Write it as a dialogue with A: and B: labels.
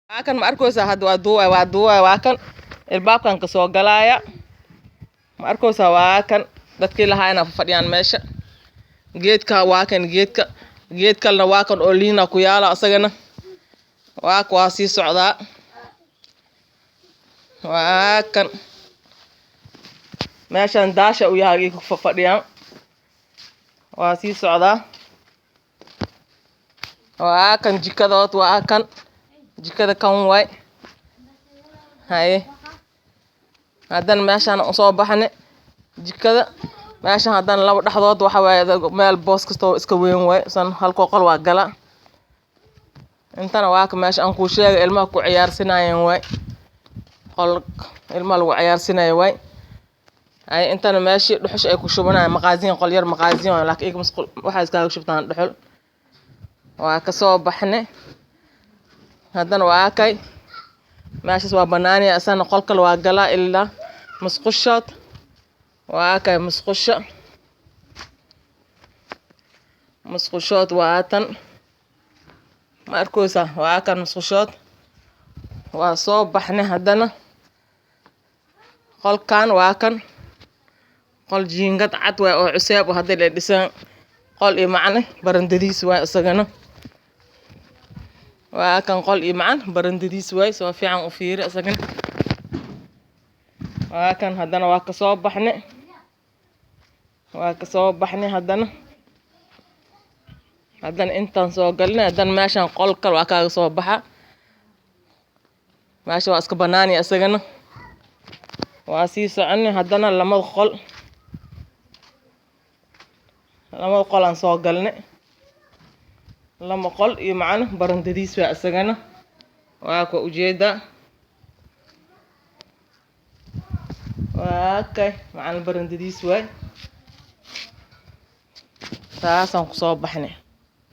A: Akan ma arkaysaa hadda waa duuwaa waa kan ilbaabkan ka soo galaya ma arkaysaa waa kan dadkii lahaayna fadhiyaan meesha geedka waa kan geed kalena waa kan oo liina ku yaala asagana waa sii socdaa waa kan meeshan daasha u yahay ku fadhiyaan waa sii socdaa waa kan jikadood waa kan jikada kan way haye hadan meeshan soo baxne jikada meeshan hadan laba dhaxdood waxa way meel boos kasto iska weyn way san halko qol waa gala intana waa ka meesha aan ku sheegay ilmaha ku ciyaarsinayeen way qol ilmaha lagu ciyaarsinayo way ay intana meeshi dhuxush ay ku shubanayaan maqaasin qol yar maqaasin laakiin iyaga masqul waxa iska shubtaan dhuxul waa ka soo baxne hadan waa kay meeshas waa banaani asana qolkal waa gala ilaa musqushood waa kay musqushood waa tan ma arkaysaa waa kan musqushood waa soo baxne hadana qolkan waa kan qol jiingad cad way oo cusub hadii la dhisan qol iyo macne barandadiis way isagana waa kan qol iyo macne barandadiis way soo fiican u fiiri isagana waa kan hadana waa ka soo baxne hadana intaan soo galnay hadan meeshan qolkal waa ka soo baxa meesha waa iska banaani isagana waa sii soconay hadana lama qol aan soo galnay lama qol iyo macna barandadiis waa isagana waa ku ujeeda waa kay macna barandadiis way taasaan ku soo baxnay